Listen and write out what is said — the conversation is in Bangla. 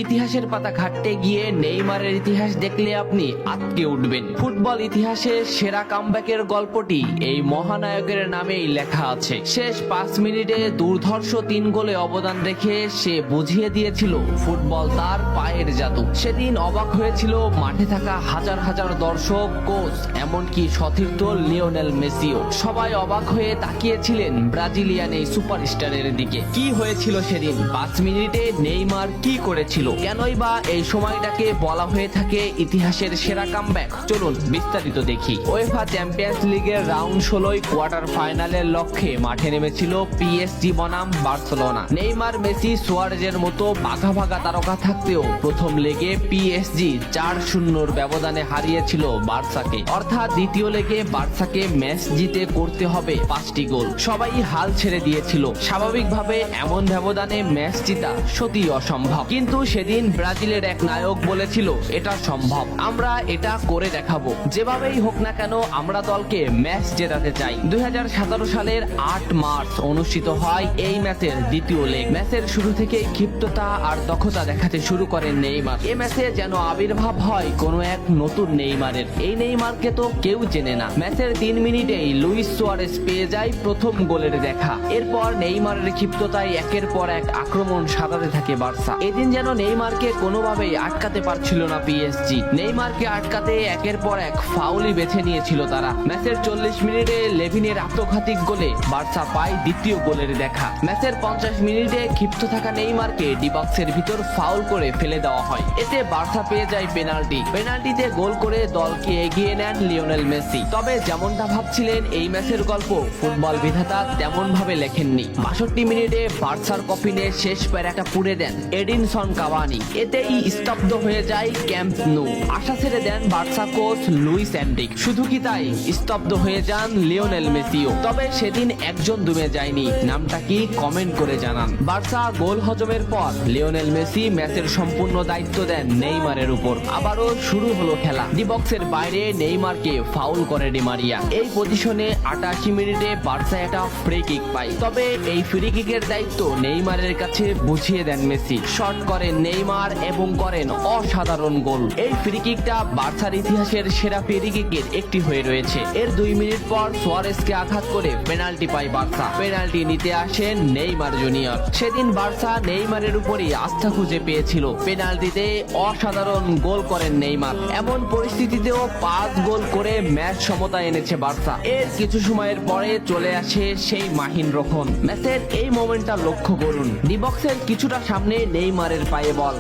ইতিহাসের পাতা ঘাটতে গিয়ে নেইমারের ইতিহাস দেখলে আপনি আটকে উঠবেন। ফুটবল ইতিহাসে সেরা কামব্যাকের গল্পটি এই মহানায়কের নামেই লেখা আছে। শেষ 5 মিনিটে দুর্ধর্ষ 3 গোলে অবদান রেখে সে বুঝিয়ে দিয়েছিল ফুটবল তার পায়ের জাদু। সেদিন অবাক হয়েছিল মাঠে থাকা হাজার হাজার দর্শক, কোচ, এমনকি সতীর্থ লিওনেল মেসিও। সবাই অবাক হয়ে তাকিয়েছিলেন ব্রাজিলিয়ান এই সুপারস্টারের দিকে। কি হয়েছিল সেদিন? 5 মিনিটে নেইমার কি করেছিল? কেনই বা এই সময়টাকে বলা হয়ে থাকে ইতিহাসের সেরা কামব্যাক? চলুন বিস্তারিত দেখি। উয়েফা চ্যাম্পিয়ন্স লিগের রাউন্ড 16 কোয়ার্টার ফাইনালের লক্ষ্যে মাঠে নেমেছিল পিএসজি বনাম বার্সেলোনা। নেইমার, মেসি, সুয়ারেজের মতো বাঘা বাঘা তারকা থাকতেও প্রথম লেগে পিএসজি 4-0 ব্যবধানে হারিয়েছিল বার্সাকে। অর্থাৎ দ্বিতীয় লেগে বার্সাকে ম্যাচ জিতে করতে হবে 5টি গোল। সবাই হাল ছেড়ে দিয়েছিল। স্বাভাবিকভাবে এমন ব্যবধানে ম্যাচ জিতা সত্যি অসম্ভব, কিন্তু সেদিন ব্রাজিলের এক নায়ক বলেছিল এটা সম্ভব, আমরা এটা করে দেখাবো। যেভাবেই হোক না কেন আমরা দলকে ম্যাচ জেতাতে চাই। 2017 সালের 8 মার্চ অনুষ্ঠিত হয় এই ম্যাচের দ্বিতীয় লেগ। ম্যাচের শুরু থেকে ক্ষিপ্ততা আর দক্ষতা দেখাতে শুরু করেন নেইমার। এই ম্যাচে যেন আবির্ভাব হয় কোনো এক নতুন নেইমারের। এই নেইমারকে তো কেউ চেনে না। ম্যাচের 3 মিনিটেই লুইস সুয়ারেজ পেয়ে যায় প্রথম গোলের দেখা। এরপর নেইমারের ক্ষিপ্ততায় একের পর এক আক্রমণ সাজাতে থাকে বার্সা। এদিন যেন নেইমারকে কোনোভাবেই আটকাতে পারছিল না পিএসজি। নেইমারকে আটকাতে একের পর এক ফাউলই বেছে নিয়েছিল তারা। ম্যাচের 40 মিনিটে লেভিনের আত্মঘাতী গোলে বার্সা পায় দ্বিতীয় গোলের দেখা। ম্যাচের 50 মিনিটে ক্ষিপ্ত থাকা নেইমারকে ডি বক্সের ভিতর ফাউল করে ফেলে দেওয়া হয়। এতে বার্সা পেয়ে যায় পেনাল্টি। পেনাল্টিতে গোল করে দলকে এগিয়ে নেন লিওনেল মেসি। তবে যেমনটা ভাবছিলেন এই ম্যাচের গল্প ফুটবল বিধাতা তেমন ভাবে লেখেননি। 62 মিনিটে বার্সার কফিনে শেষ প্যারাটা পুড়ে দেন এডিনসন কাভানি। এতেই স্তব্ধ হয়ে যায় ক্যাম্প নু। আশা ছেড়ে দেন বার্সা কোচ লুইস এনরিক। শুধু কি তাই, স্তব্ধ হয়ে যান লিওনেল মেসিও। তবে সেদিন একজন দমে যায়নি। নামটা কি কমেন্ট করে জানান। বার্সা গোল হজমের পর লিওনেল মেসি ম্যাচের সম্পূর্ণ দায়িত্ব দেন নেইমারের উপর। আবারও শুরু হলো খেলা। ডি বক্সের বাইরে নেইমারকে ফাউল করে ডি মারিয়া। এই পজিশনে 88 মিনিটে বার্সা একটা ফ্রি কিক পায়। তবে এই ফ্রি কিকের দায়িত্ব নেইমারের কাছে বুঝিয়ে দেন মেসি। শট করেন নেইমার এবং করেন অসাধারণ গোল। এই ফ্রি কিকটা বার্সার ইতিহাসের সেরা ফ্রি কিকের একটি হয়ে রয়েছে। এর 2 মিনিট পর সুয়ারেজকে আঘাত করে পেনাল্টি পায় বার্সা। পেনাল্টি নিতে আসেন নেইমার জুনিয়র। সেদিন বার্সা নেইমারের উপরই আস্থা খুঁজে পেয়েছিল। পেনাল্টিতে অসাধারণ গোল করেন নেইমার। এমন পরিস্থিতিতেও 5 গোল করে ম্যাচ সমতা এনেছে বার্সা। এর কিছু সময়ের পরে চলে আসে সেই মাহিন রক্ষণ। ম্যাচের এই মোমেন্টটা লক্ষ্য করুন। ডি বক্সের কিছুটা সামনে নেইমারের পায়ে বল।